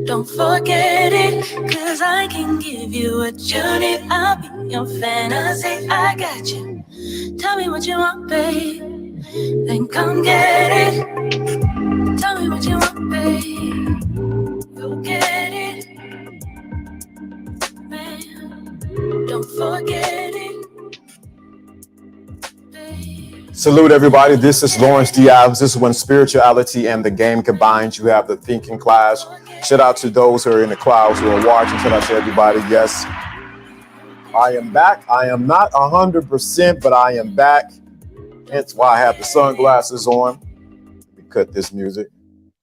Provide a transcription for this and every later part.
Don't forget it, 'cause I can give you what you need. I'll be your fantasy, I got you. Tell me what you want, babe, then come get it. Tell me what you want, babe, you'll get it, man. Don't forget it, babe. Salute everybody, this is Lawrence Diaz. This is when spirituality and the game combines. You have the thinking class. Shout out to those who are in the clouds who are watching. Shout out to everybody. Yes, I am back. I am not 100%, but I am back. That's why I have the sunglasses on. Let me cut this music.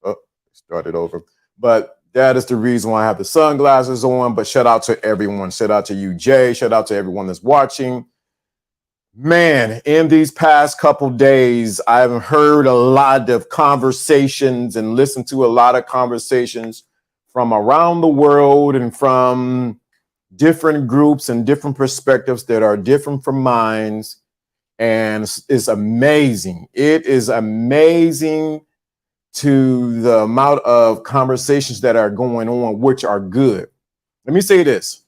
Oh, start it over. But that is the reason why I have the sunglasses on. But shout out to everyone. Shout out to you, Jay. Shout out to everyone that's watching. Man, in these past couple days, I've heard a lot of conversations and listened to a lot of conversations from around the world and from different groups and different perspectives that are different from mine. And it's amazing. It is amazing to the amount of conversations that are going on, which are good. Let me say this.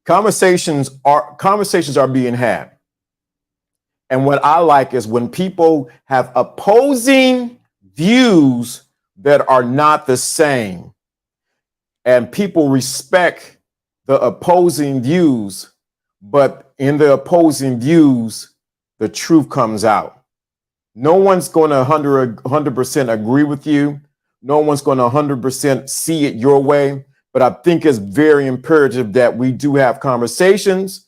Conversations are being had. And what I like is when people have opposing views that are not the same, and people respect the opposing views, but in the opposing views, the truth comes out. No one's going to 100% agree with you. No one's going to 100% see it your way. But I think it's very imperative that we do have conversations,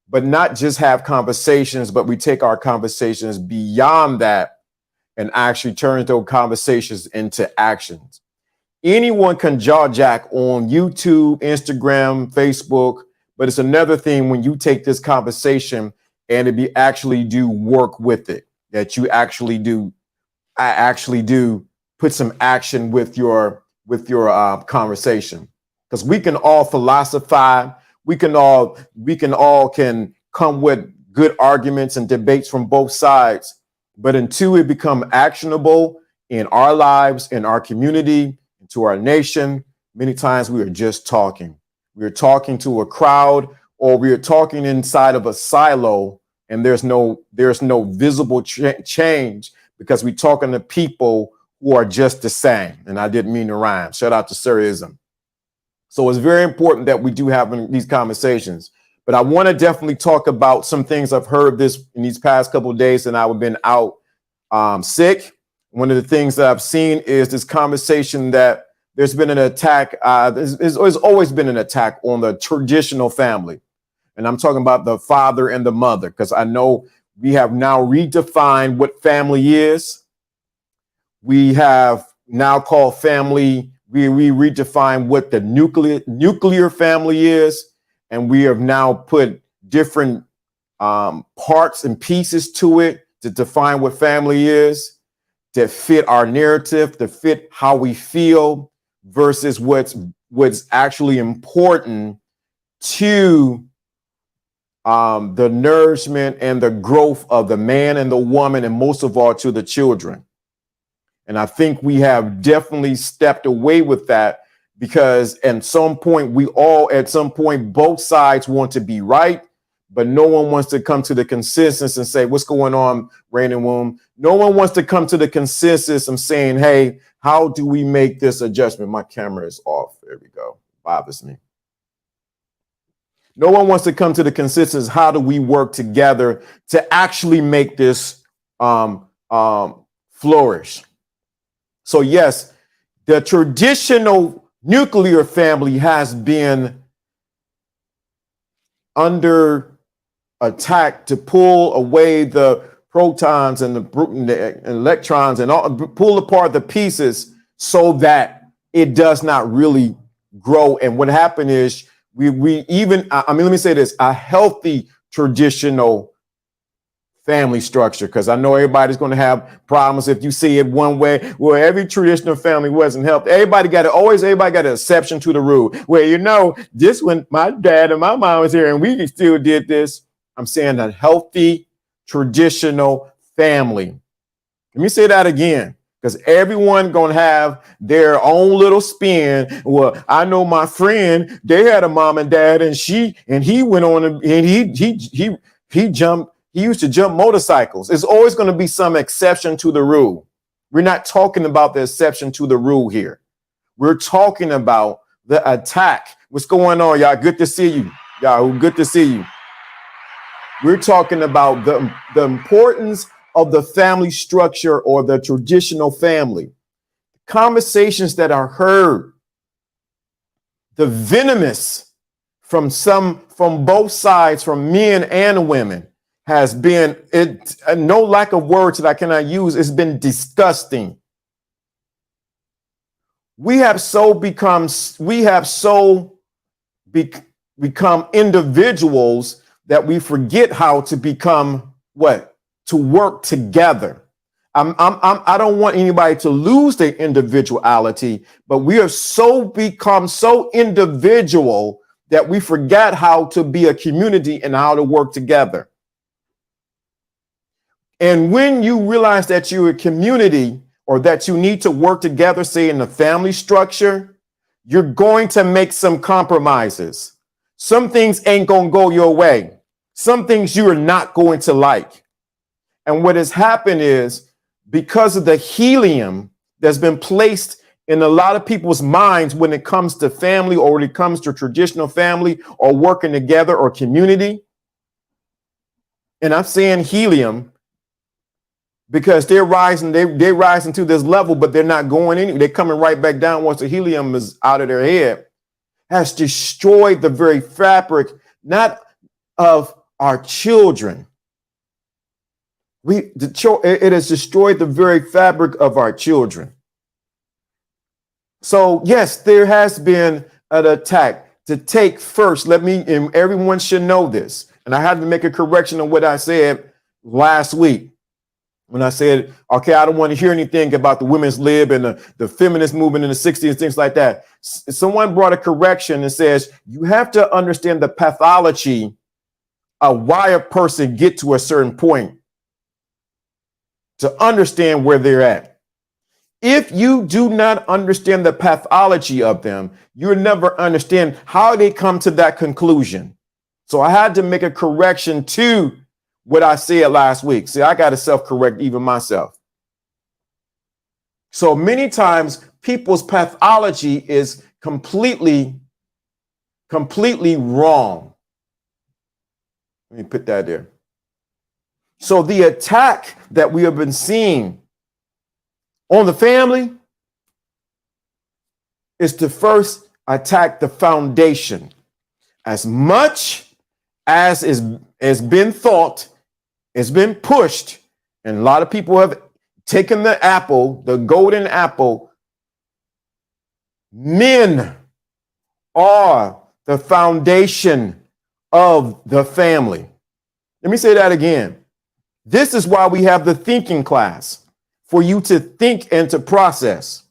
but not just have conversations, but we take our conversations beyond that and actually turn those conversations into actions. Anyone can jaw jack on YouTube, Instagram, Facebook, but it's another thing when you take this conversation and it be actually do work with it, that you actually do put some action with your conversation. Because we can all philosophize, we can all come with good arguments and debates from both sides, but until it become actionable in our lives, in our community, to our nation, many times we are just talking. We are talking to a crowd, or we are talking inside of a silo, and there's no visible change because we're talking to people who are just the same. And I didn't mean to rhyme. Shout out to Sirrism. So it's very important that we do have these conversations. But I want to definitely talk about some things I've heard in these past couple of days, and I've been out sick. One of the things that I've seen is this conversation that there's been an attack. There's always been an attack on the traditional family. And I'm talking about the father and the mother, because I know we have now redefined what family is. We have now called family, we redefine what the nuclear family is, and we have now put different parts and pieces to it to define what family is, to fit our narrative, to fit how we feel, versus what's actually important to the nourishment and the growth of the man and the woman, and most of all to the children. And I think we have definitely stepped away with that, because at some point, both sides want to be right, but no one wants to come to the consensus and say, what's going on, Rain and Womb? No one wants to come to the consensus of saying, hey, how do we make this adjustment? My camera is off. There we go. Bothers me. No one wants to come to the consensus. How do we work together to actually make this flourish? So yes, the traditional nuclear family has been under attack to pull away the protons and the electrons and pull apart the pieces so that it does not really grow. And what happened is let me say this, a healthy traditional family structure, because I know everybody's going to have problems if you see it one way. Well, every traditional family wasn't healthy. Everybody got an exception to the rule. Where, this when my dad and my mom was here and we still did this. I'm saying a healthy traditional family. Let me say that again, because everyone gonna have their own little spin. Well, I know my friend, they had a mom and dad, and he went on and he jumped. He used to jump motorcycles. There's always going to be some exception to the rule. We're not talking about the exception to the rule here. We're talking about the attack. What's going on, y'all? Good to see you. Y'all, good to see you. We're talking about the importance of the family structure or the traditional family. Conversations that are heard, the venomous from both sides, from men and women, has been no lack of words that I cannot use. It's been disgusting. We have become individuals that we forget how to become to work together. I don't want anybody to lose their individuality, but we have become so individual that we forgot how to be a community and how to work together. And when you realize that you're a community or that you need to work together, say in the family structure, you're going to make some compromises. Some things ain't going to go your way. Some things you are not going to like. And what has happened is, because of the helium that's been placed in a lot of people's minds when it comes to family, or when it comes to traditional family or working together or community, and I'm saying helium because they're rising to this level, but they're not going anywhere. They're coming right back down once the helium is out of their head. Has destroyed the very fabric, not of our children. It has destroyed the very fabric of our children. So yes, there has been an attack to take first. And everyone should know this. And I had to make a correction on what I said last week. When I said, okay, I don't want to hear anything about the women's lib and the feminist movement in the 60s and things like that. Someone brought a correction and says, you have to understand the pathology of why a person get to a certain point to understand where they're at. If you do not understand the pathology of them, you'll never understand how they come to that conclusion. So I had to make a correction to what I said last week. See, I got to self-correct even myself. So many times people's pathology is completely wrong. Let me put that there. So the attack that we have been seeing on the family is to first attack the foundation. As much as has been thought, it's been pushed, and a lot of people have taken the apple, the golden apple. Men are the foundation of the family. Let me say that again. This is why we have the thinking class, for you to think and to process.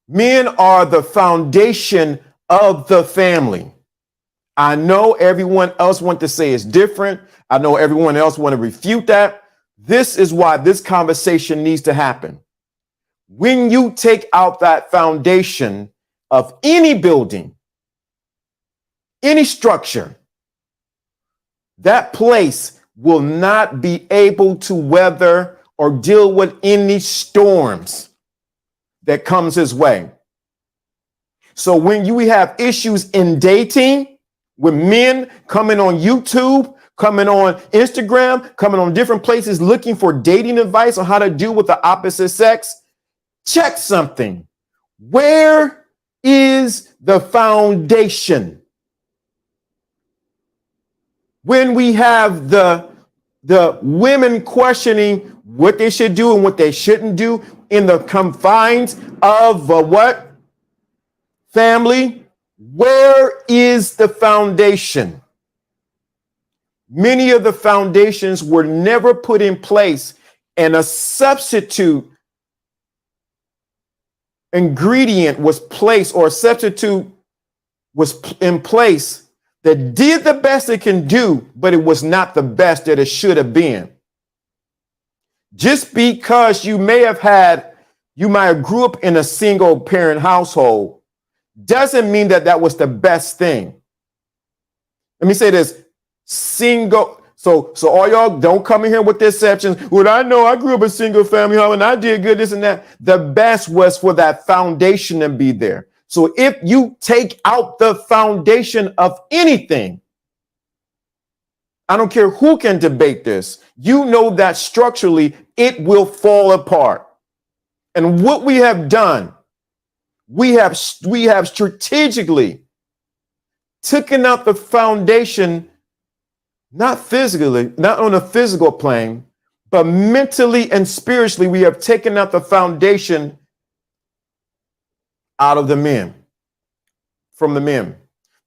Men are the foundation of the family. I know everyone else wants to say it's different. I know everyone else want to refute that. This is why this conversation needs to happen. When you take out that foundation of any building, any structure, that place will not be able to weather or deal with any storms that comes his way. So when you have issues in dating, with men coming on YouTube, coming on Instagram, coming on different places looking for dating advice on how to deal with the opposite sex, check something. Where is the foundation? When we have the women questioning what they should do and what they shouldn't do in the confines of what? Family. Where is the foundation? Many of the foundations were never put in place, and a substitute ingredient was placed, or a substitute was in place that did the best it can do, but it was not the best that it should have been. Just because you might have grew up in a single parent household doesn't mean that that was the best thing. Let me say this. So all y'all don't come in here with deceptions. Well, I know I grew up in a single family home and I did good, this and that. The best was for that foundation to be there. So if you take out the foundation of anything, I don't care who can debate this, you know that structurally it will fall apart. And what we have done, we have strategically taken out the foundation, not physically, not on a physical plane, but mentally and spiritually, we have taken out the foundation out of the men, from the men.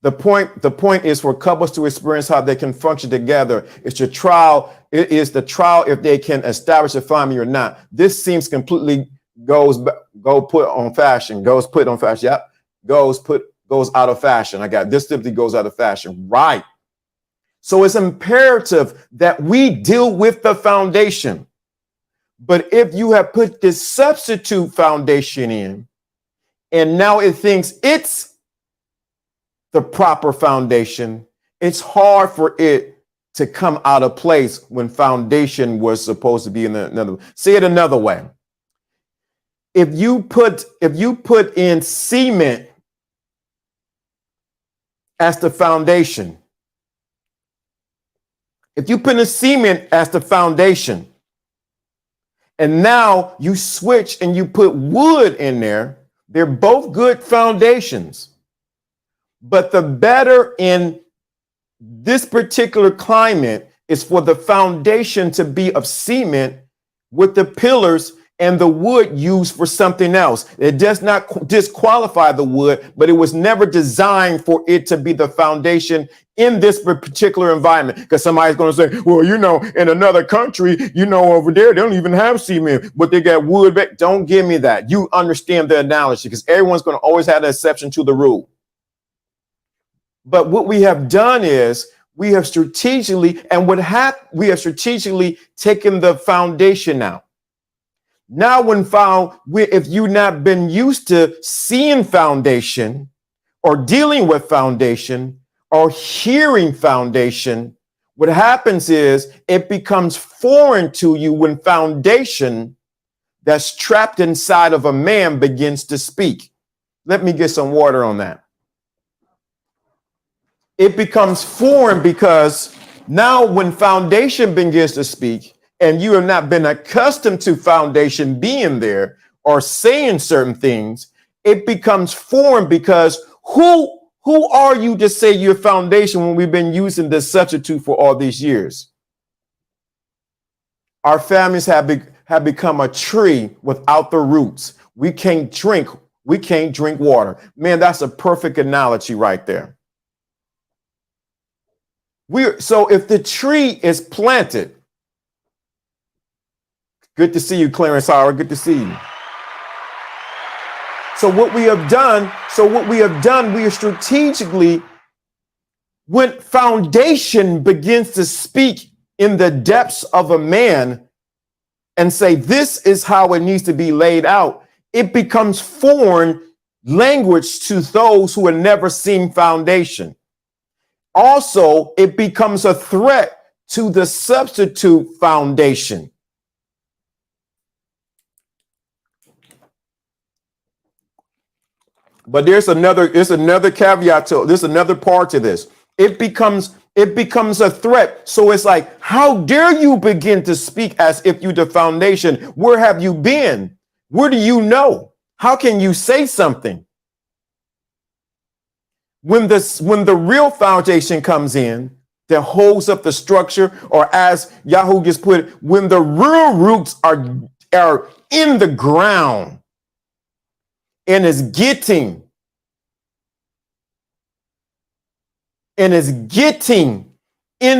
The point is for couples to experience how they can function together. It's your trial. It is the trial if they can establish a family or not. This seems completely goes put on fashion. Yep. Goes out of fashion. I got this simply goes out of fashion. Right. So it's imperative that we deal with the foundation. But if you have put this substitute foundation in, and now it thinks it's the proper foundation, it's hard for it to come out of place when foundation was supposed to be in another. Say it another way. If you put in cement as the foundation, if you put in cement as the foundation, and now you switch and you put wood in there, they're both good foundations. But the better in this particular climate is for the foundation to be of cement with the pillars and the wood used for something else. It does not disqualify the wood, but it was never designed for it to be the foundation in this particular environment. Because somebody's going to say, well, in another country, over there, they don't even have cement, but they got wood back. Don't give me that. You understand the analogy, because everyone's going to always have an exception to the rule. But what we have done is we have strategically taken the foundation out. Now, if you've not been used to seeing foundation or dealing with foundation or hearing foundation, what happens is it becomes foreign to you when foundation that's trapped inside of a man begins to speak. Let me get some water on that. It becomes foreign because now when foundation begins to speak, and you have not been accustomed to foundation being there or saying certain things, it becomes foreign because who are you to say your foundation when we've been using this substitute for all these years? Our families have become a tree without the roots. We can't drink water. Man, that's a perfect analogy right there. So if the tree is planted, good to see you, Clarence Howard. Good to see you. So what we have done, we are strategically, when foundation begins to speak in the depths of a man and say, this is how it needs to be laid out, it becomes foreign language to those who have never seen foundation. Also, it becomes a threat to the substitute foundation. But there's another caveat to there's another part to this. It becomes a threat. So it's like, how dare you begin to speak as if you're the foundation? Where have you been? Where do you know? How can you say something? When the real foundation comes in that holds up the structure, or as Yahoo just put it, when the real roots are in the ground, and is getting in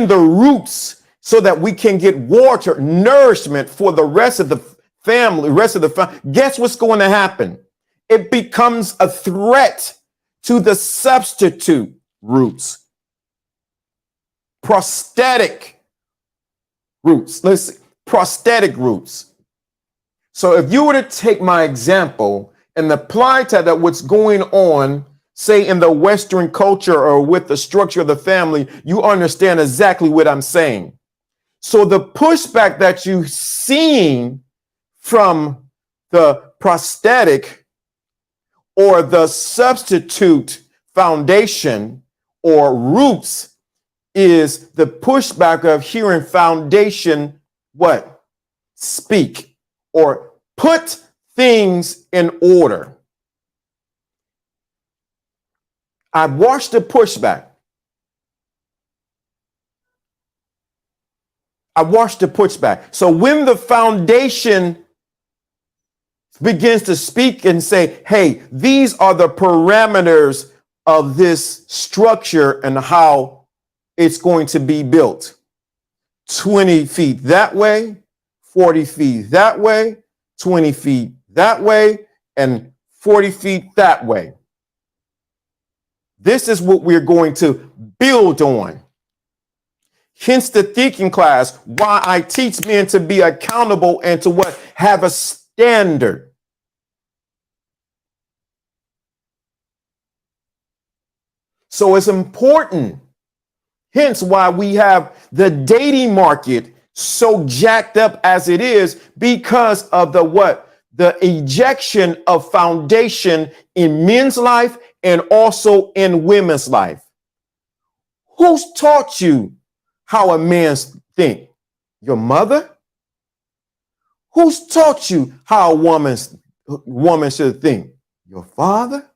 the roots so that we can get water, nourishment for the rest of the family, guess what's going to happen? It becomes a threat to the substitute roots, prosthetic roots. Let's see, prosthetic roots. So if you were to take my example and apply to that what's going on, say in the Western culture or with the structure of the family, you understand exactly what I'm saying. So the pushback that you're seeing from the prosthetic or the substitute foundation or roots is the pushback of hearing foundation, what? Speak or put things in order. I watched the pushback. So when the foundation begins to speak and say, hey, these are the parameters of this structure and how it's going to be built. 20 feet that way, 40 feet that way, 20 feet that way, and 40 feet that way. This is what we're going to build on. Hence the thinking class, why I teach men to be accountable and to what? Have a standard. So it's important. Hence why we have the dating market so jacked up as it is, because of the what? The ejection of foundation in men's life and also in women's life. Who's taught you how a man think? Your mother? Who's taught you how a woman should think? Your father?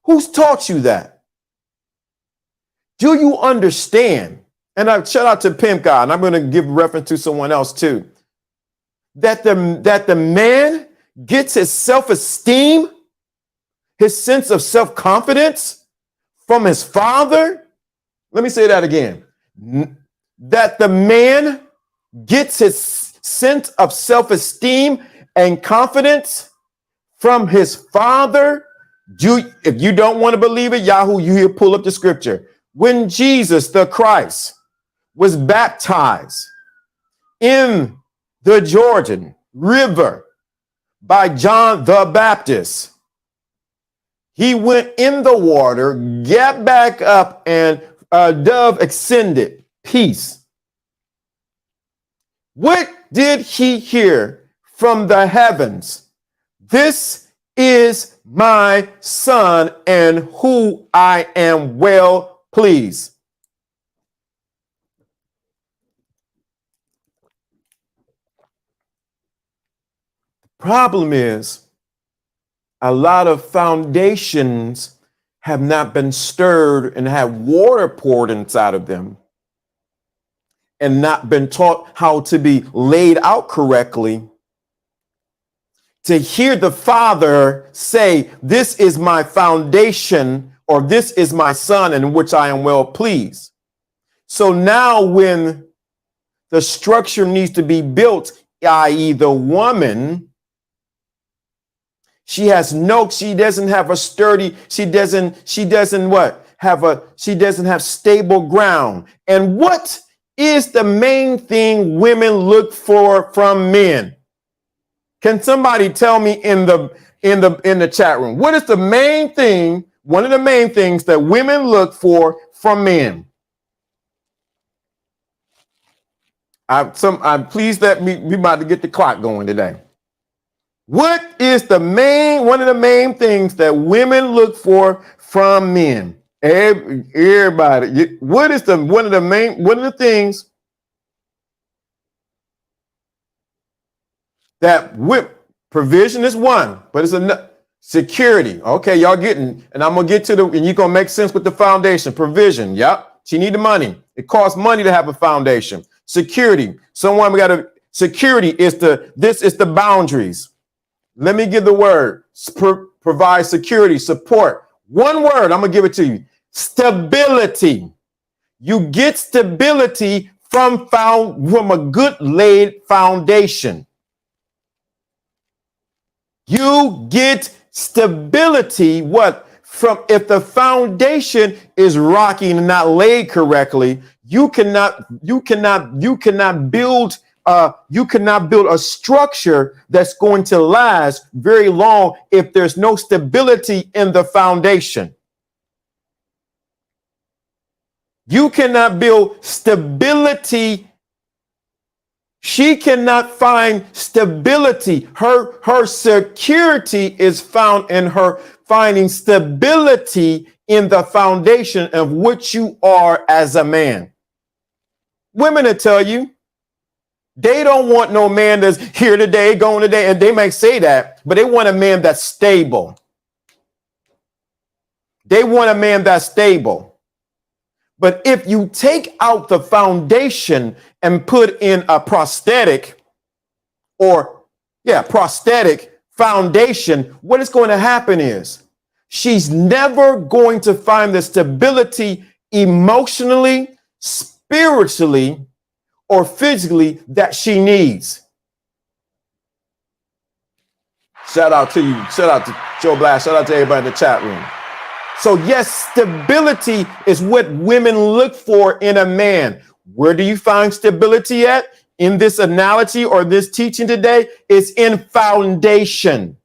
Who's taught you that? Do you understand? And I shout out to Pimp God, and I'm going to give reference to someone else too. That the man gets his self-esteem, his sense of self-confidence from his father. Let me say that again. That the man gets his sense of self-esteem and confidence from his father. If you don't want to believe it, Yahoo, you here pull up the scripture. When Jesus, the Christ, was baptized in the Jordan River by John the Baptist, he went in the water, got back up, and a dove ascended. Peace. What did he hear from the heavens? This is my son in whom I am well pleased. The problem is A lot of foundations have not been stirred and have water poured inside of them and not been taught how to be laid out correctly. To hear the Father say, this is my foundation, or this is my son in which I am well pleased. So now when the structure needs to be built, i.e. the woman, she doesn't have a sturdy, she doesn't have stable ground. And what is the main thing women look for from men? Can somebody tell me in the chat room, what is the main thing, one of the main things that women look for from men? I'm pleased that we about to get the clock going today. What is one of the main things that women look for from men? Everybody, what is one of the things that provision is one, but it's a security. Okay, y'all getting, and I'm gonna get to and you're gonna make sense with the foundation. Provision, yep. She need the money. It costs money to have a foundation. Security. Security is the boundaries. Let me give the word. Provide security, support. One word, I'm gonna give it to you. Stability. You get stability from a good laid foundation. You get stability, if the foundation is rocky and not laid correctly, you cannot build a structure that's going to last very long if there's no stability in the foundation. You cannot build stability. She cannot find stability. Her security is found in her finding stability in the foundation of what you are as a man. Women will tell you, they don't want no man that's here today, going today, and they might say that, but they want a man that's stable. They want a man that's stable. But if you take out the foundation and put in a prosthetic foundation, what is going to happen is she's never going to find the stability emotionally, spiritually, or physically that she needs. Shout out to you. Shout out to Joe Black. Shout out to everybody in the chat room. So yes, stability is what women look for in a man. Where do you find stability at? In this analogy or this teaching today, it's in foundation.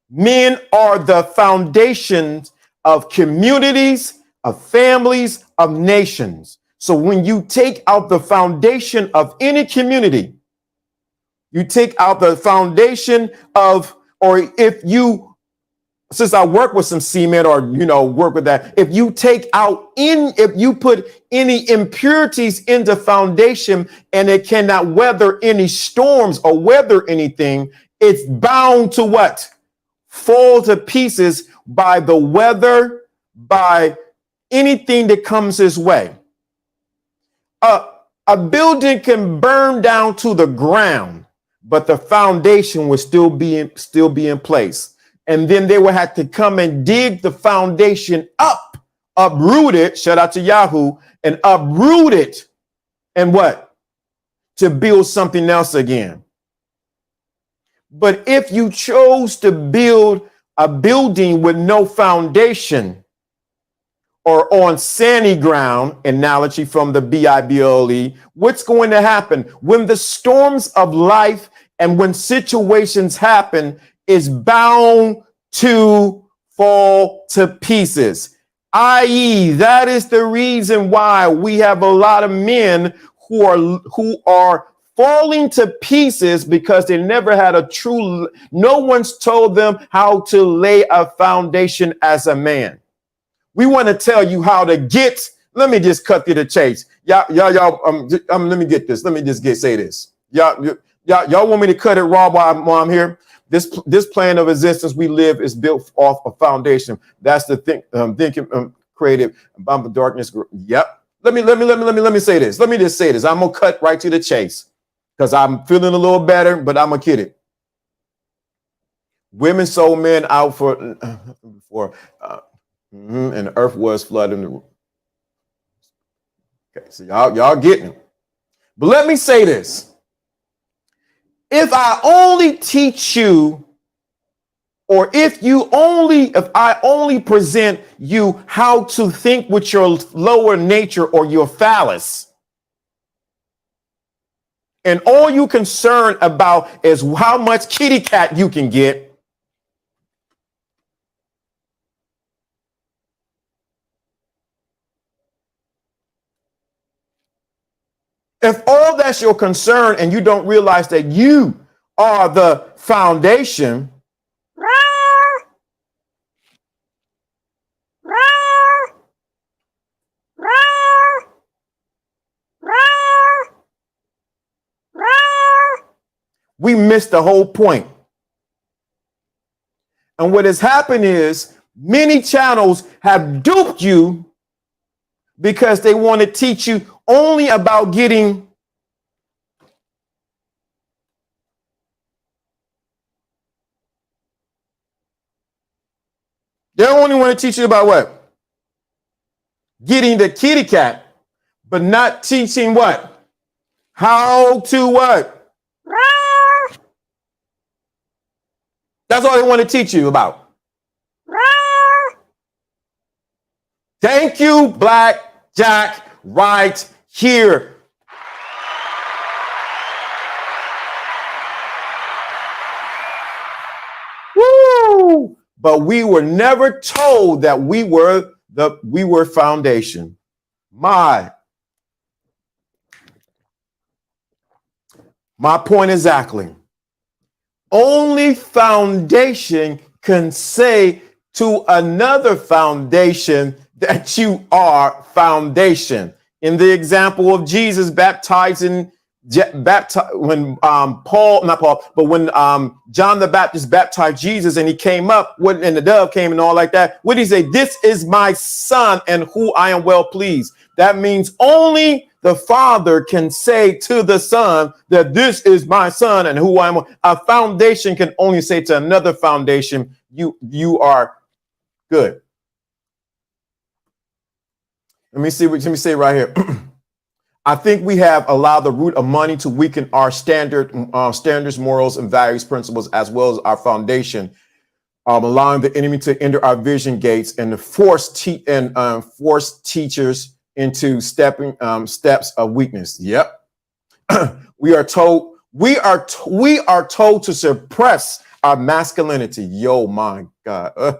Men are the foundations of communities, of families, of nations. So when you take out the foundation of any community, you take out the foundation of, or if you, since I work with some cement or, work with that, if you put any impurities into foundation and it cannot weather any storms or weather anything, it's bound to what? Fall to pieces by the weather, by anything that comes its way. A building can burn down to the ground, but the foundation will still be in place. And then they will have to come and dig the foundation up, uproot it, shout out to Yahoo, and uproot it. And what? To build something else again. But if you chose to build a building with no foundation or on sandy ground, analogy from the Bible, what's going to happen? When the storms of life and when situations happen, is bound to fall to pieces. I.e., that is the reason why we have a lot of men who are falling to pieces because they never had no one's told them how to lay a foundation as a man. We want to tell you how to let me just cut through the chase. Y'all, let me get this. Let me just say this. Y'all want me to cut it raw while I'm here? This plane of existence we live is built off a foundation. That's the thing. Thinking created by the darkness. Yep. Let me say this. Let me just say this. I'm gonna cut right to the chase because I'm feeling a little better, but I'm gonna kid it. Women sold men out before, and the earth was flooded. Okay, so y'all getting it. But let me say this. If I only teach you, or if I only present you how to think with your lower nature or your phallus, and all you concerned about is how much kitty cat you can get, if all that's your concern and you don't realize that you are the foundation, we miss the whole point. And what has happened is many channels have duped you because they want to teach you only about getting they only want to teach you about what? Getting the kitty cat, but not teaching what? How to what? That's all they want to teach you about. Thank you, Black Jack, right here. Woo! But we were never told that we were foundation. My point exactly. Only foundation can say to another foundation that you are foundation. In the example of Jesus baptizing, when when John the Baptist baptized Jesus and he came up, and the dove came and all like that, what did he say? This is my son and who I am well pleased. That means only the Father can say to the Son that this is my son and who I am. A foundation can only say to another foundation, you are good. Let me say right here. I think we have allowed the root of money to weaken our standards, morals, and values, principles, as well as our foundation, allowing the enemy to enter our vision gates and to force teachers into steps of weakness. Yep. we are told to suppress our masculinity. Yo, my God.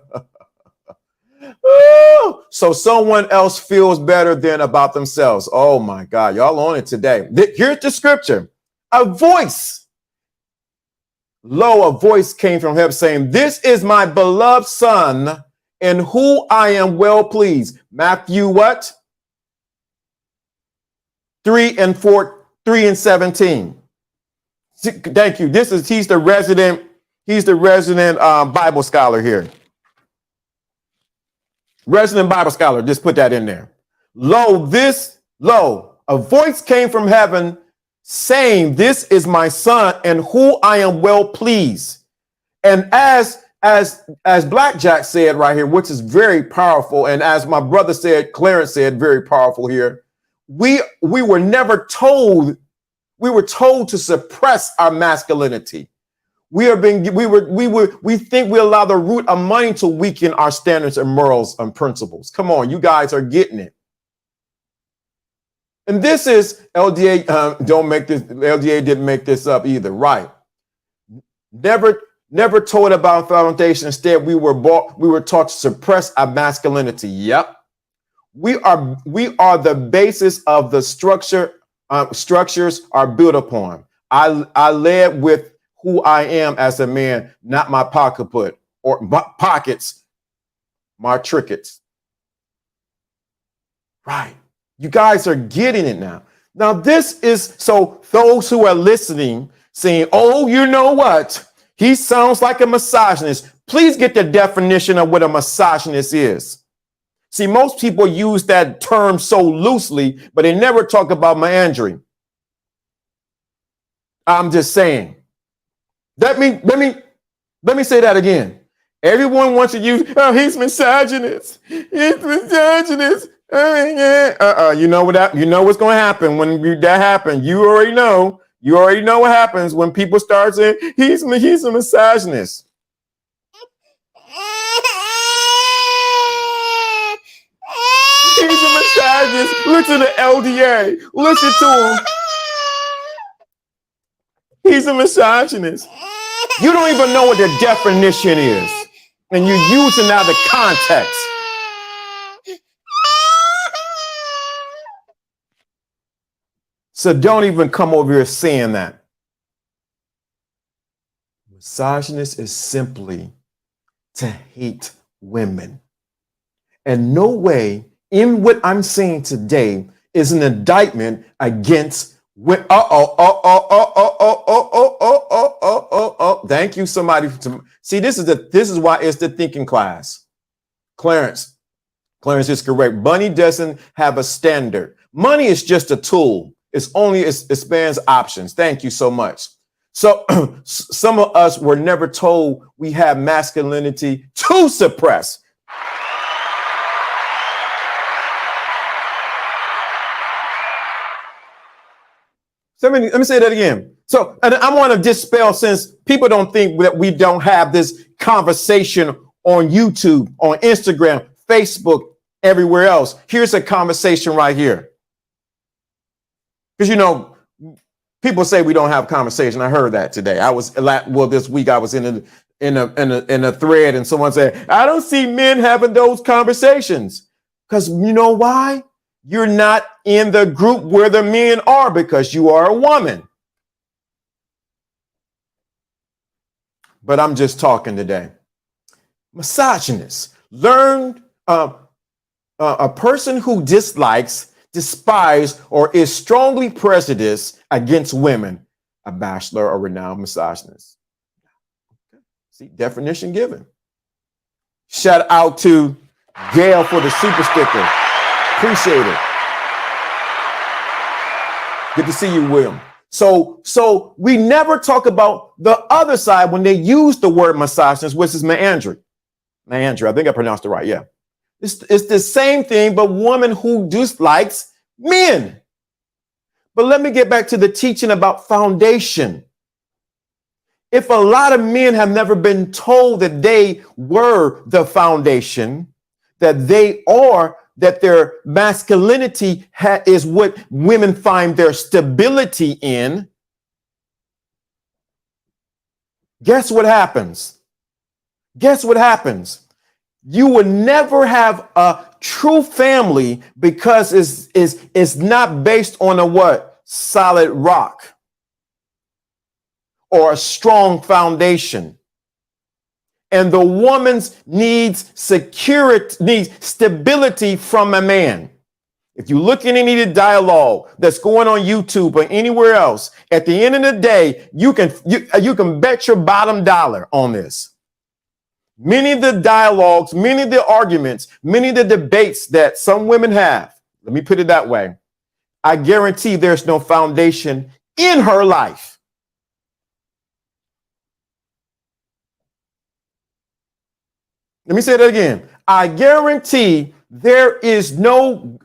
So someone else feels better than about themselves. Oh my God, y'all on it today. Here's the scripture. A voice came from heaven saying, this is my beloved son in who I am well pleased. Matthew what? 3 and 17. Thank you. He's the resident Bible scholar here. Resident Bible scholar, just put that in there. Lo, a voice came from heaven saying, this is my son in who I am well pleased. And as Blackjack said right here, which is very powerful, and as my brother said, Clarence said, very powerful here, we were never told, we were told to suppress our masculinity. We think we allow the root of money to weaken our standards and morals and principles. Come on, you guys are getting it. And this is LDA. LDA didn't make this up either, right? Never told about foundation. Instead, we were taught to suppress our masculinity. Yep, we are the basis of the structure. Structures are built upon. I led with who I am as a man, not my pockets, my trinkets. Right. You guys are getting it now. Now, this is so those who are listening saying, oh, you know what? He sounds like a misogynist. Please get the definition of what a misogynist is. See, most people use that term so loosely, but they never talk about meandering. I'm just saying. Let me say that again. Everyone wants to use, oh, he's misogynist. He's misogynist. You know what's going to happen when that happens. You already know what happens when people start saying he's a misogynist. He's a misogynist. Listen to LDA. Listen to him. He's a misogynist. You don't even know what the definition is, and you're using out of context. So don't even come over here saying that. Misogynist is simply to hate women. And no way in what I'm saying today is an indictment against women. Thank you, somebody. See, this is why it's the thinking class. Clarence is correct. Money doesn't have a standard. Money is just a tool. It expands options. Thank you so much. So some of us were never told we have masculinity to suppress. So let me say that again. So and I want to dispel, since people don't think that we don't have this conversation on YouTube, on Instagram, Facebook, everywhere else. Here's a conversation right here. Because, people say we don't have conversation. I heard that today. This week I was in a thread, and someone said, I don't see men having those conversations. Because you know why? You're not in the group where the men are, because you are a woman. But I'm just talking today. Misogynist. Learn a person who dislikes, despise, or is strongly prejudiced against women, a bachelor or renowned misogynist. See, definition given. Shout out to Gail for the super sticker. Appreciate it. Good to see you, William. So we never talk about the other side when they use the word misogynist, which is meandering. Meandering, I think I pronounced it right, yeah. It's the same thing, but woman who dislikes men. But let me get back to the teaching about foundation. If a lot of men have never been told that they were the foundation, that their masculinity is what women find their stability in, guess what happens? You will never have a true family, because it's not based on a what? Solid rock or a strong foundation. And the woman needs stability from a man. If you look at any of the dialogue that's going on YouTube or anywhere else, at the end of the day, you can bet your bottom dollar on this. Many of the dialogues, many of the arguments, many of the debates that some women have, let me put it that way, I guarantee there's no foundation in her life. Let me say that again. I guarantee there is no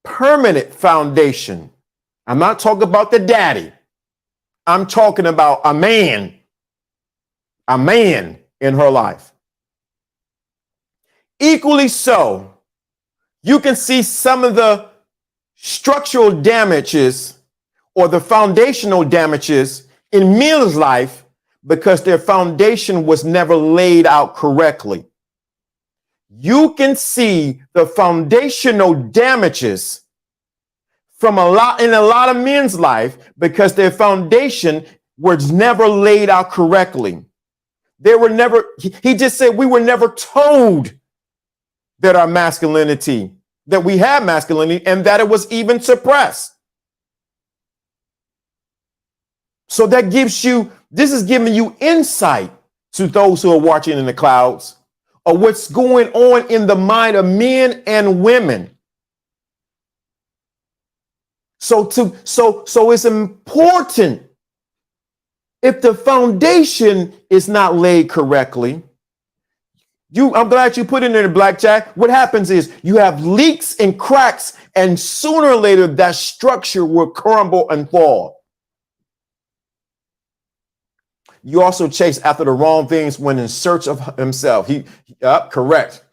permanent foundation. I'm not talking about the daddy. I'm talking about a man in her life. Equally so, you can see some of the structural damages or the foundational damages in men's life, because their foundation was never laid out correctly. You can see the foundational damages in a lot of men's life, because their foundation was never laid out correctly. He just said we were never told that our masculinity, that we had masculinity, and that it was even suppressed. So that this is giving you insight to those who are watching in the clouds of what's going on in the mind of men and women. So it's important, if the foundation is not laid correctly. I'm glad you put it in there, Blackjack. What happens is you have leaks and cracks, and sooner or later that structure will crumble and fall. You also chase after the wrong things when in search of himself. Correct.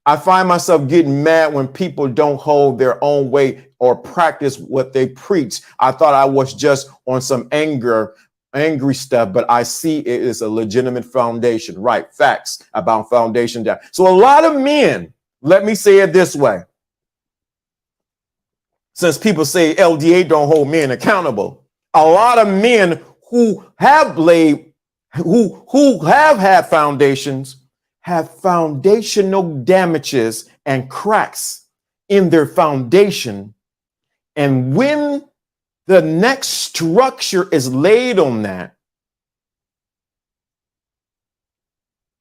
I find myself getting mad when people don't hold their own way or practice what they preach. I thought I was just on some angry stuff, but I see it is a legitimate foundation. Right. Facts about foundation down. So a lot of men, let me say it this way. Since people say LDA don't hold men accountable, a lot of men who have had foundations have foundational damages and cracks in their foundation. And when the next structure is laid on that,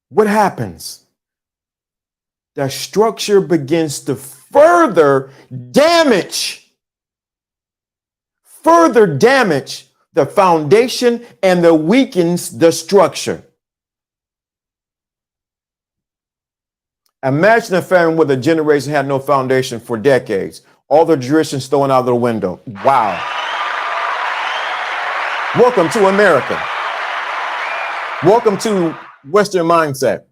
what happens? The structure begins to further damage the foundation and that weakens the structure. Imagine a family where the generation had no foundation for decades. All the traditions thrown out the window. Wow. Welcome to America. Welcome to Western mindset.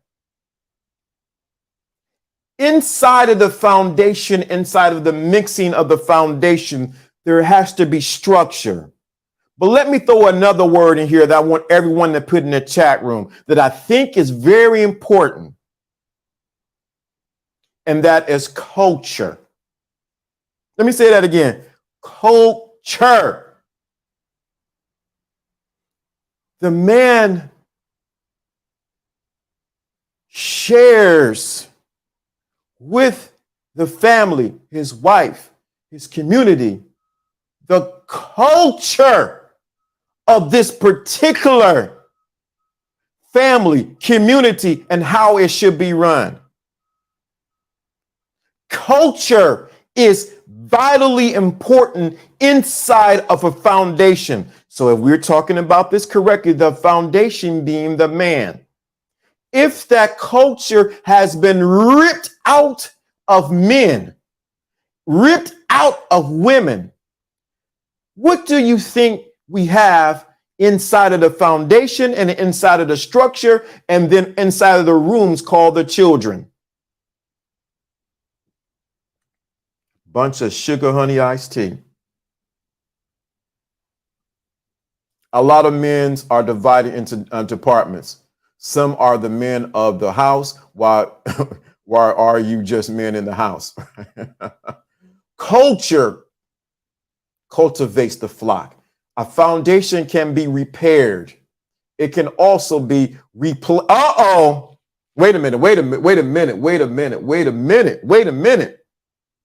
Inside of the foundation, inside of the mixing of the foundation, there has to be structure. But let me throw another word in here that I want everyone to put in the chat room that I think is very important. And that is culture. Let me say that again. Culture. The man shares with the family, his wife, his community, the culture of this particular family, community, and how it should be run. Culture is vitally important inside of a foundation. So if we're talking about this correctly, the foundation being the man. If that culture has been ripped out of men, ripped out of women, what do you think we have inside of the foundation and inside of the structure and then inside of the rooms called the children? Bunch of sugar, honey, iced tea. A lot of men are divided into departments. Some are the men of the house. Why are you just men in the house? Culture cultivates the flock. A foundation can be repaired. It can also be replaced. Wait a minute.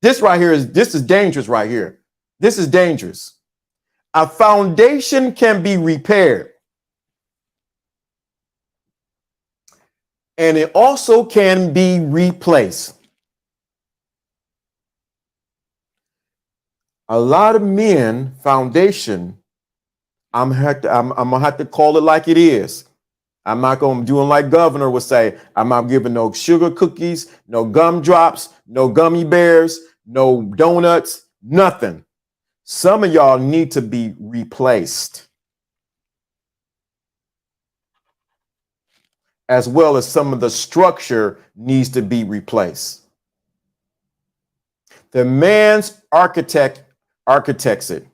This is dangerous right here. This is dangerous. A foundation can be repaired. And it also can be replaced. A lot of men foundation, I'm gonna have to call it like it is. I'm not gonna do it like Governor would say. I'm not giving no sugar cookies, no gumdrops, no gummy bears, no donuts, nothing. Some of y'all need to be replaced, as well as some of the structure needs to be replaced. The man's architects it,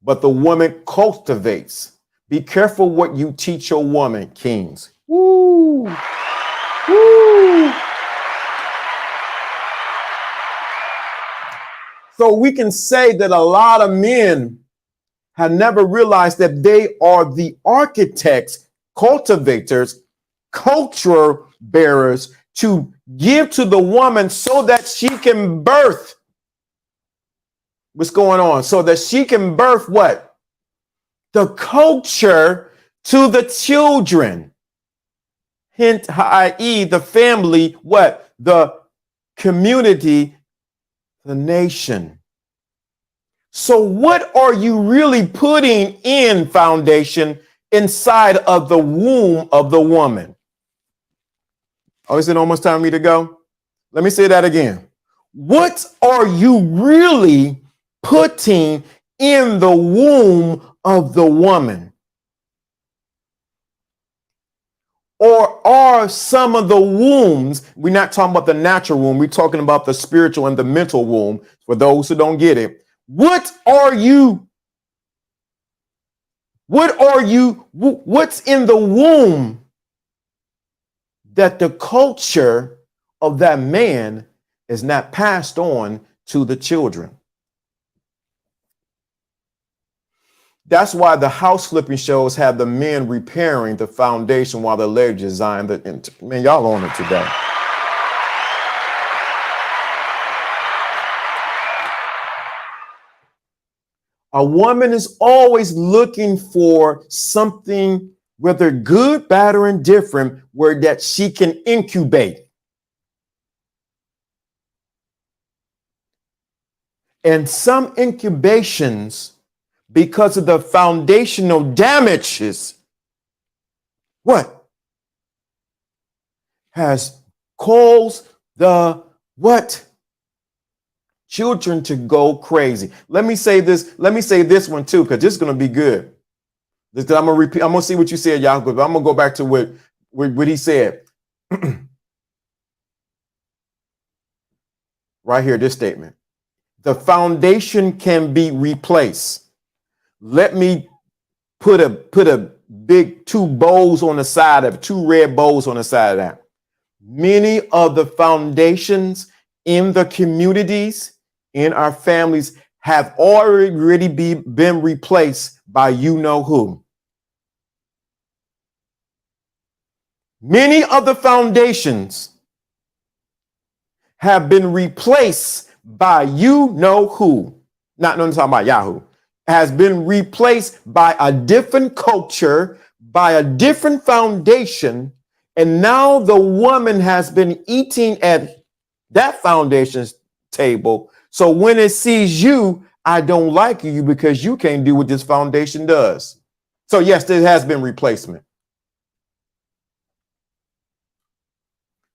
but the woman cultivates. Be careful what you teach your woman, kings. Woo! Woo! So we can say that a lot of men have never realized that they are the architects, cultivators, culture bearers to give to the woman so that she can birth. What's going on? So that she can birth what? the culture to the children. Hint, i.e., the family, what? The community, the nation. So what are you really putting in foundation inside of the womb of the woman? Oh, is it almost time for me to go? Let me say that again. What are you really putting in the womb of the woman? Or are some of the wombs, we're not talking about the natural womb, we're talking about the spiritual and the mental womb, for those who don't get it. What's in the womb that the culture of that man is not passed on to the children? That's why the house flipping shows have the men repairing the foundation while the ladies design the. Man, y'all on it today. A woman is always looking for something, whether good, bad, or indifferent, where that she can incubate. And some incubations, because of the foundational damages, what? Has caused the what? Children to go crazy. Let me say this one too, because this is going to be good. I'm going to repeat. I'm going to see what you said, y'all. But I'm going to go back to what he said. Right here, this statement. The foundation can be replaced. Let me put a big two red bows on the side of that. Many of the foundations in the communities, in our families, have already been replaced by you know who. Many of the foundations have been replaced by you know who. Not talking about Yahoo. Has been replaced by a different culture, by a different foundation, and now the woman has been eating at that foundation's table. So when it sees you, I don't like you because you can't do what this foundation does. So yes, there has been replacement.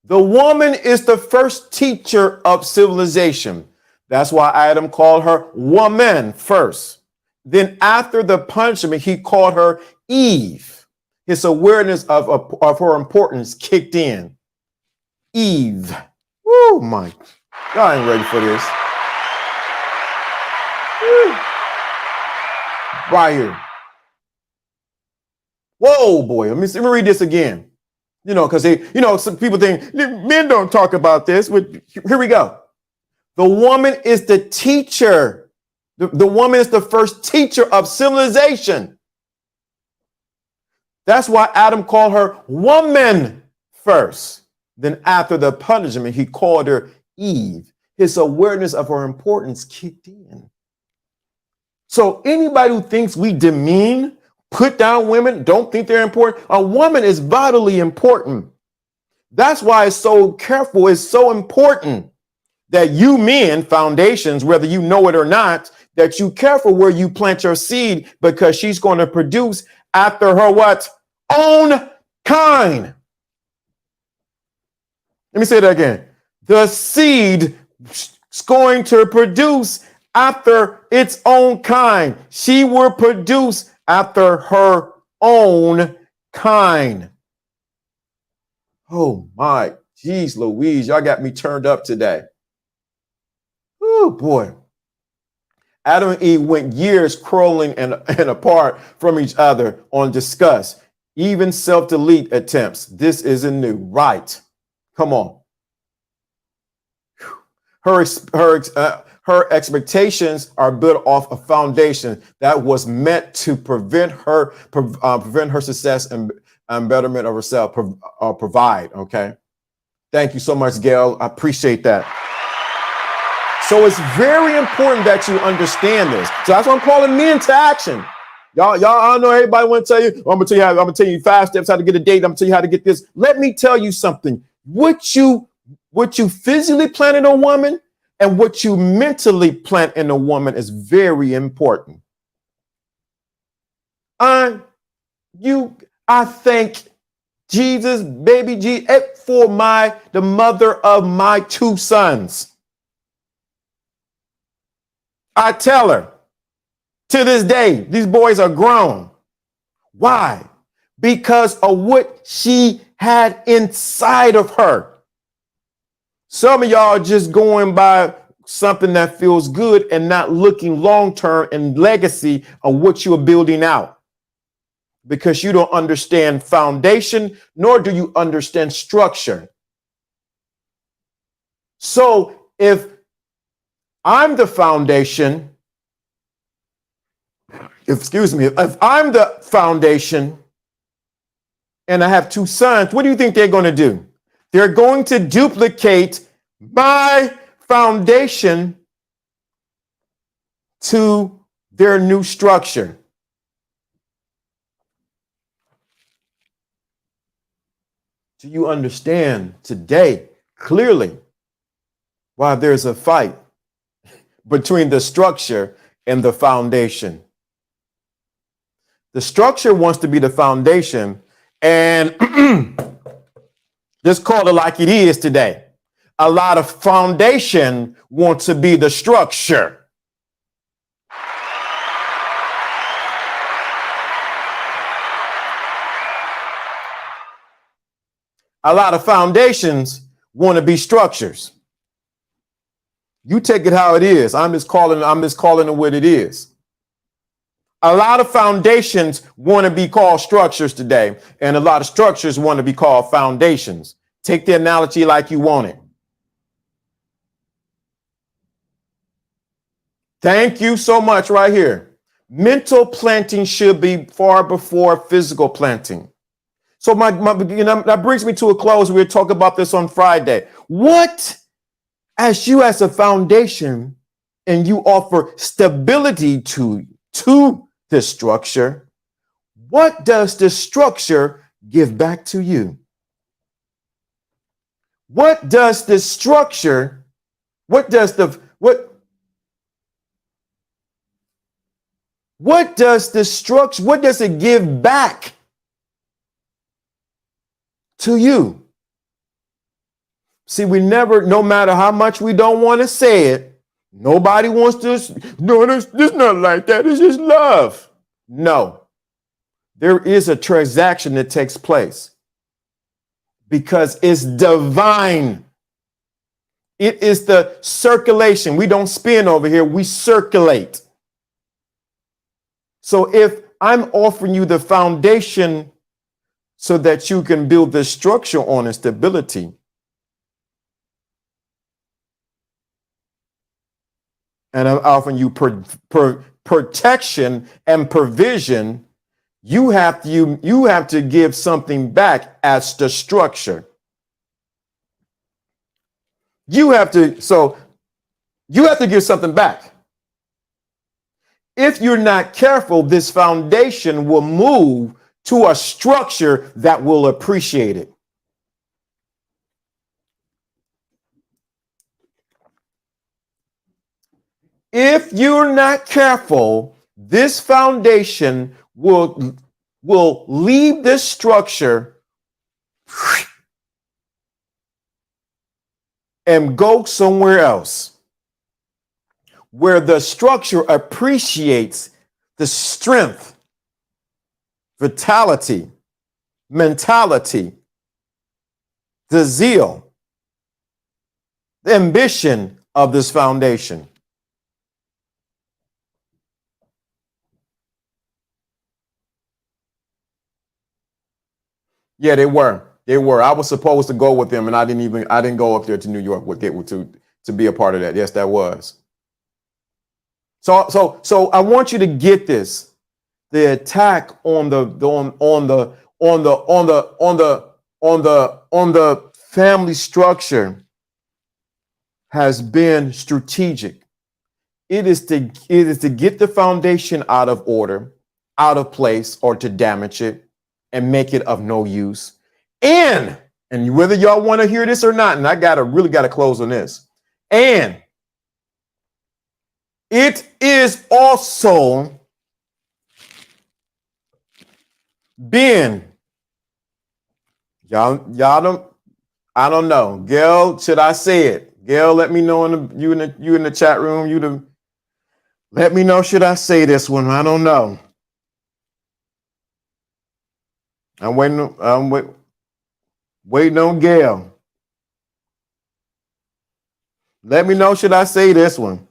The woman is the first teacher of civilization. That's why Adam called her woman first. Then after the punishment, he called her Eve. His awareness of her importance kicked in. Eve. Woo, Mike. Y'all ain't ready for this. Woo. Right here. Whoa, boy. Let me read this again. Because some people think men don't talk about this. But here we go. The woman is the teacher. The woman is the first teacher of civilization. That's why Adam called her woman first. Then after the punishment, he called her Eve. His awareness of her importance kicked in. So anybody who thinks we demean, put down women, don't think they're important, a woman is vitally important. That's why it's so careful. It's so important that you men, foundations, whether you know it or not, that you careful where you plant your seed, because she's going to produce after her what? Own kind. Let me say that again. The seed is going to produce after its own kind. She will produce after her own kind. Oh my, geez, Louise, y'all got me turned up today. Oh boy. Adam and Eve went years crawling and apart from each other on disgust, even self-delete attempts. This isn't new, right? Come on. Her expectations are built off a foundation that was meant to prevent her success and betterment of herself, provide. Okay. Thank you so much, Gail. I appreciate that. So it's very important that you understand this. So that's why I'm calling men to action. I know everybody want to tell you, I'm gonna tell you 5 steps how to get a date. I'm gonna tell you how to get this. Let me tell you something. What you physically plant in a woman and what you mentally plant in a woman is very important. I thank Jesus, baby G, for the mother of my 2 sons. I tell her to this day, these boys are grown. Why? Because of what she had inside of her. Some of y'all are just going by something that feels good and not looking long-term and legacy of what you are building out. Because you don't understand foundation, nor do you understand structure. So if I'm the foundation, if I'm the foundation and I have 2 sons, what do you think they're going to do? They're going to duplicate my foundation to their new structure. Do you understand today clearly why there's a fight between the structure and the foundation? The structure wants to be the foundation, and just call it like it is today. A lot of foundation wants to be the structure. A lot of foundations want to be structures. You take it how it is. I'm just calling it what it is. A lot of foundations want to be called structures today, and a lot of structures want to be called foundations. Take the analogy like you want it. Thank you so much right here. Mental planting should be far before physical planting. So that brings me to a close. We'll talk about this on Friday. What, as a foundation, and you offer stability to the structure, what does the structure give back to you? What does the structure, what does the structure, what does it give back to you? See, no matter how much we don't want to say it, nobody wants to, no, it's not like that. It's just love. No, there is a transaction that takes place because it's divine. It is the circulation. We don't spin over here. We circulate. So if I'm offering you the foundation so that you can build the structure on and stability, and I'm offering you protection and provision, you have to give something back as the structure. You have to give something back. If you're not careful, this foundation will move to a structure that will appreciate it. If you're not careful, this foundation will leave this structure and go somewhere else where the structure appreciates the strength, vitality, mentality, the zeal, the ambition of this foundation. Yeah, they were. I was supposed to go with them, and I didn't go up there to New York to be a part of that. Yes, that was. So I want you to get this. The attack on the family structure has been strategic. It is to get the foundation out of order. out of place or to damage it and make it of no use. And whether y'all want to hear this or not, and I really gotta close on this. And it is also been, y'all don't, I don't know. Gail, should I say it? Gail, let me know you in the chat room. Let me know, should I say this one? I don't know. I'm waiting on Gail. Let me know, should I say this one?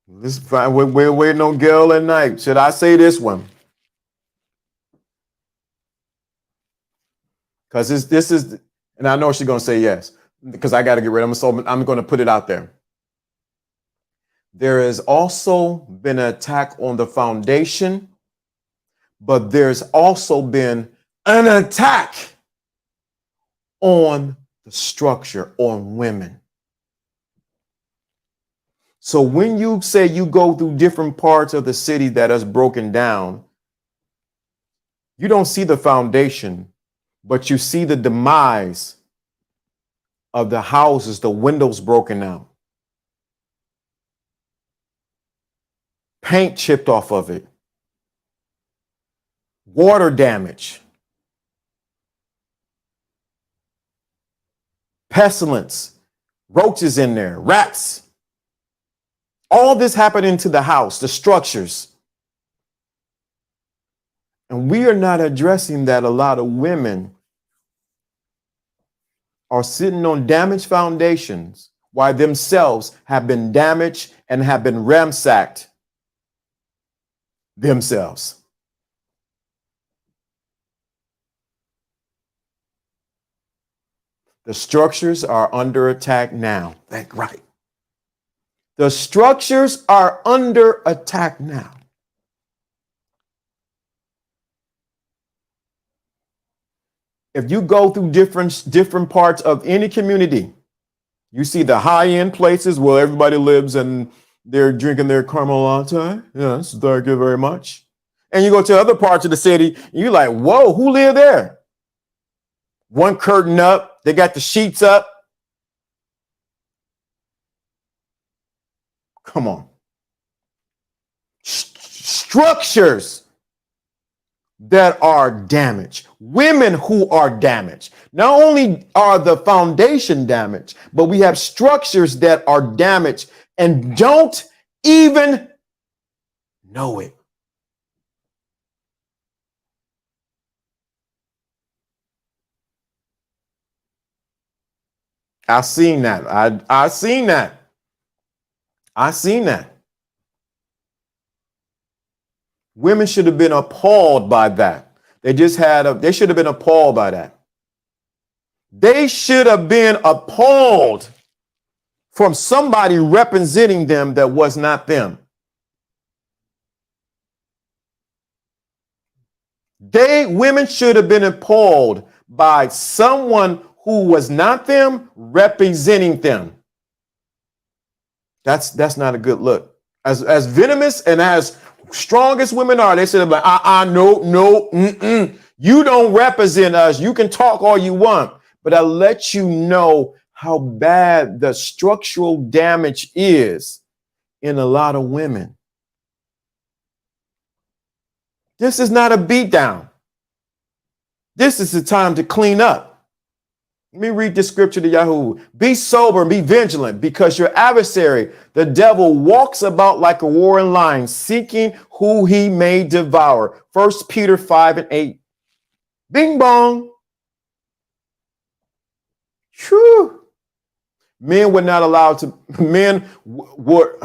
This is fine. We're waiting on Gail at night. Should I say this one? Because this is, and I know she's going to say yes, because I got to get rid of them. So I'm going to put it out there. There has also been an attack on the foundation, but there's also been an attack on the structure, on women. So when you say you go through different parts of the city that is broken down, you don't see the foundation, but you see the demise of the houses, the windows broken out, paint chipped off of it, water damage, pestilence, roaches in there, rats. All this happening to the house, the structures. And we are not addressing that a lot of women are sitting on damaged foundations while themselves have been damaged and have been ransacked themselves. The structures are under attack now. That's right. The structures are under attack now. If you go through different parts of any community, you see the high-end places where everybody lives and they're drinking their caramel latte. Yes, thank you very much. And you go to other parts of the city, and you're like, whoa, who live there? One curtain up, they got the sheets up. Come on. Structures that are damaged, women who are damaged. Not only are the foundation damaged, but we have structures that are damaged and don't even know it. I seen that. I seen that. I seen that. Women should have been appalled by that. They should have been appalled by that. They should have been appalled from somebody representing them that was not them. Women should have been appalled by someone who was not them representing them. That's not a good look. As venomous and as strong as women are, they should have been like, no, you don't represent us. You can talk all you want, but I let you know how bad the structural damage is in a lot of women. This is not a beatdown. This is the time to clean up. Let me read this scripture to Yahoo. Be sober and be vigilant, because your adversary, the devil, walks about like a roaring lion, seeking who he may devour. 1 Peter 5:8. Bing bong. Whew. Men were not allowed to. Men were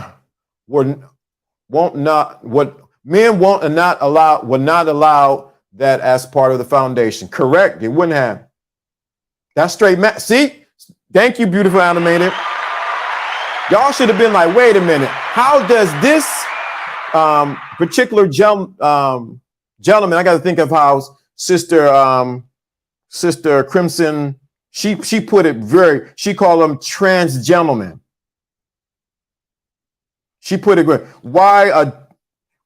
not allowed that as part of the foundation. Correct. They wouldn't have. That's straight. See, thank you, beautiful animated. Y'all should have been like, wait a minute. How does this particular gentleman? I got to think of how Sister Crimson She put it she called them trans gentlemen. She put it good. Why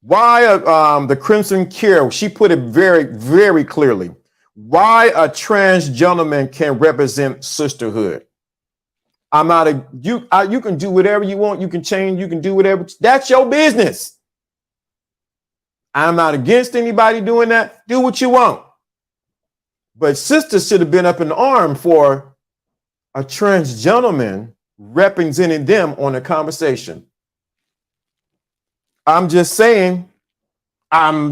the Crimson Cure? She put it very, very clearly. Why a trans gentleman can represent sisterhood. I'm not you can do whatever you want. You can change. You can do whatever. That's your business. I'm not against anybody doing that. Do what you want. But sisters should have been up in the arm for a trans gentleman representing them on a conversation. I'm just saying, I'm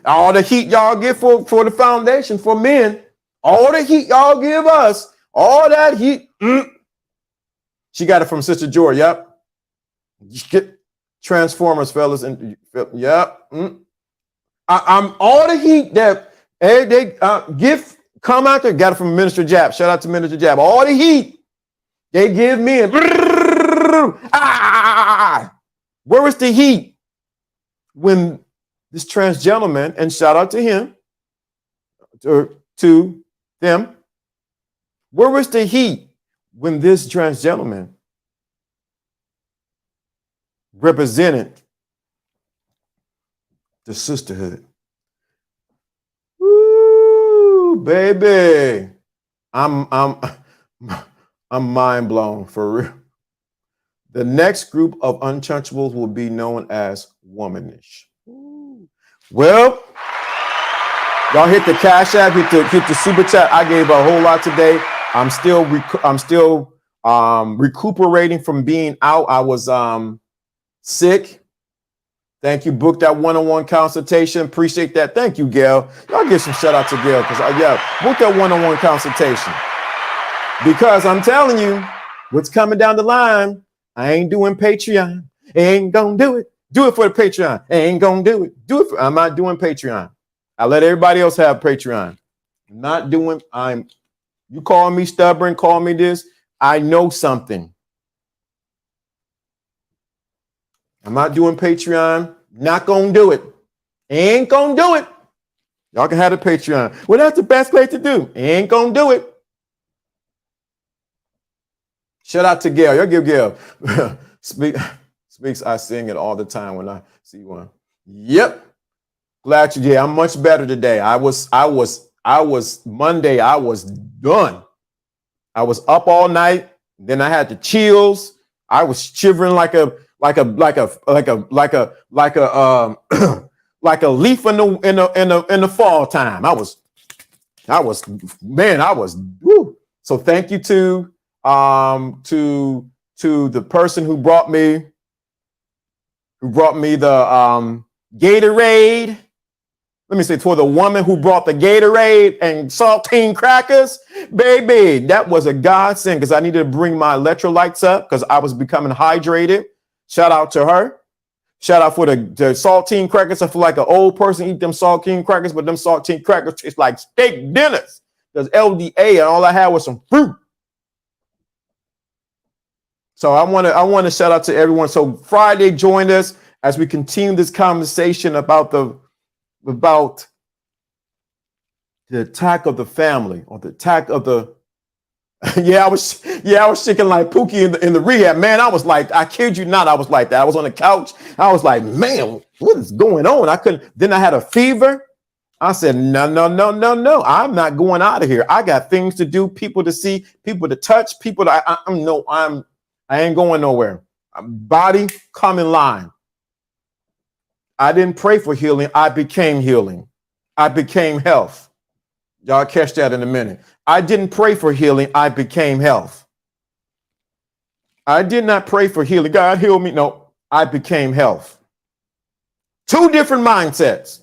all the heat y'all get for the foundation for men, all the heat y'all give us, all that heat. She got it from Sister Joy. Yep. Get Transformers, fellas. And yep. I'm all the heat that they give come out there. Got it from Minister Jab. Shout out to Minister Jab. All the heat they give men. Where is the heat when this trans gentleman, and shout out to him, to them, where was the heat when this trans gentleman represented the sisterhood? Woo, baby. I'm mind blown for real. The next group of untouchables will be known as womanish. Well, y'all hit the Cash App, hit the super chat. I gave a whole lot today. I'm still recuperating from being out. I was sick. Thank you. Booked that one-on-one consultation. Appreciate that. Thank you, Gail. Y'all give some shout out to Gail because booked that one-on-one consultation. Because I'm telling you, what's coming down the line. I ain't doing Patreon. Ain't gonna do it. Do it for the Patreon. Ain't gonna do it. I'm not doing Patreon. I let everybody else have Patreon. I'm not doing. You call me stubborn, call me this. I know something. I'm not doing Patreon. Not gonna do it. Ain't gonna do it. Y'all can have the Patreon. Well, that's the best way to do. Ain't gonna do it. Shout out to Gail. Y'all give Gail. Speaks, I sing it all the time when I see one. Yep. Glad you did. I'm much better today. I was Monday. I was done. I was up all night. Then I had the chills. I was shivering like a leaf in the fall time. I was. Woo. So thank you to the person who brought me the Gatorade. Let me say, for the woman who brought the Gatorade and saltine crackers, baby, that was a godsend because I needed to bring my electrolytes up because I was becoming hydrated. Shout out to her. Shout out for the saltine crackers. I feel like an old person eat them saltine crackers, but them saltine crackers taste like steak dinners. There's LDA, and all I had was some fruit. So I want to shout out to everyone. So Friday, join us as we continue this conversation about the attack of the family, or the attack of the. I was shaking like Pookie in the rehab. Man, I was like, I kid you not, I was like that. I was on the couch. I was like, man, what is going on? I couldn't. Then I had a fever. I said, no. I'm not going out of here. I got things to do, people to see, people to touch, people that I ain't going nowhere. Body, come in line. I didn't pray for healing. I became healing. I became health. Y'all catch that in a minute. I didn't pray for healing. I became health. I did not pray for healing. God heal me. No, I became health. Two different mindsets.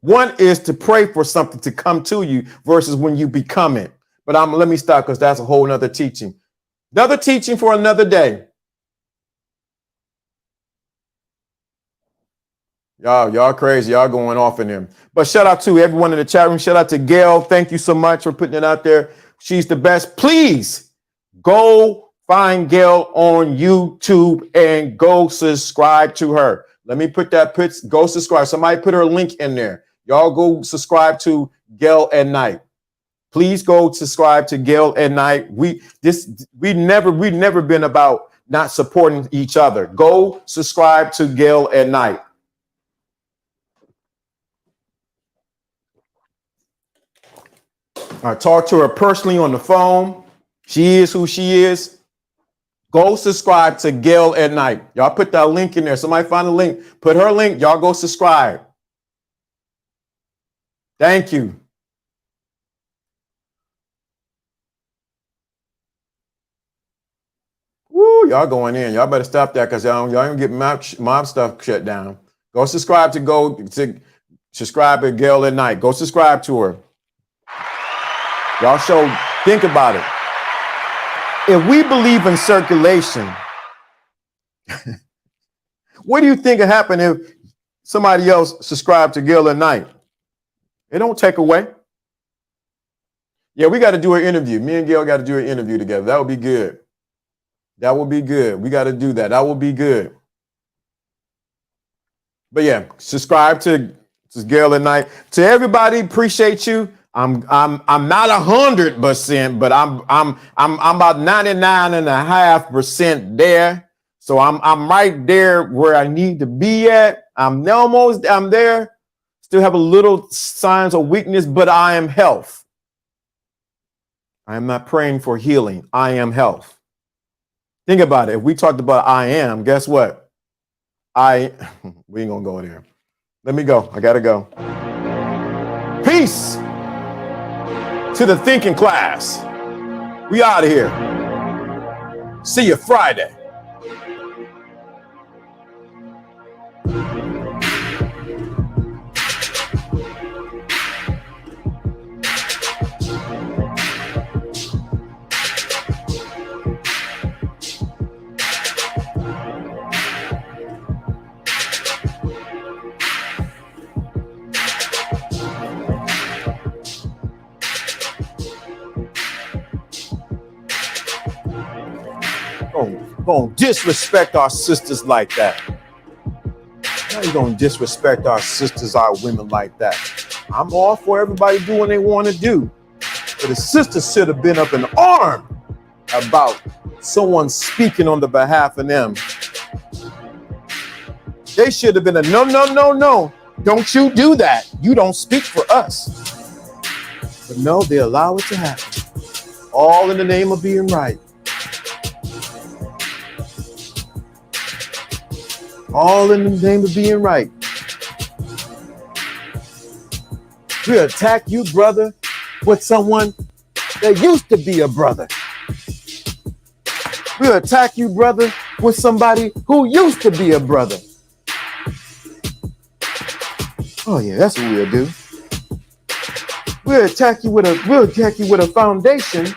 One is to pray for something to come to you versus when you become it. But let me stop because that's a whole nother teaching. Another teaching for another day. Y'all crazy. Y'all going off in them. But shout out to everyone in the chat room. Shout out to Gail. Thank you so much for putting it out there. She's the best. Please go find Gail on YouTube and go subscribe to her. Let me put that. Go subscribe. Somebody put her link in there. Y'all go subscribe to Gail at night. Please go subscribe to Gail at Night. We never been about not supporting each other. Go subscribe to Gail at Night. I talked to her personally on the phone. She is who she is. Go subscribe to Gail at Night. Y'all put that link in there. Somebody find a link. Put her link. Y'all go subscribe. Thank you. Woo, y'all going in. Y'all better stop that because y'all ain't get mob stuff shut down. Go subscribe subscribe to Gail at Night. Go subscribe to her. Y'all think about it. If we believe in circulation, what do you think would happen if somebody else subscribed to Gail at Night? It don't take away. Yeah, we got to do an interview. Me and Gail got to do an interview together. That would be good. That would be good. We got to do that. That would be good. But yeah, subscribe to Gail at Night. To everybody, appreciate you. I'm not 100%, but I'm about 99.5% there. So I'm right there where I need to be at. I'm there. Still have a little signs of weakness, but I am health. I am not praying for healing. I am health. Think about it. If we talked about I am, guess what? We ain't gonna go there. Let me go. I gotta go. Peace to the thinking class. We out of here. See you Friday. Don't disrespect our sisters like that. How you gonna disrespect our sisters, our women like that? I'm all for everybody doing what they want to do. But the sisters should have been up in arms about someone speaking on the behalf of them. They should have been no. Don't you do that. You don't speak for us. But no, they allow it to happen. All in the name of being right. All in the name of being right. We attack you, brother, with someone that used to be a brother. We attack you, brother, with somebody who used to be a brother. Oh yeah, that's what we'll do. We'll attack you with a foundation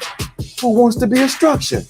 who wants to be a structure.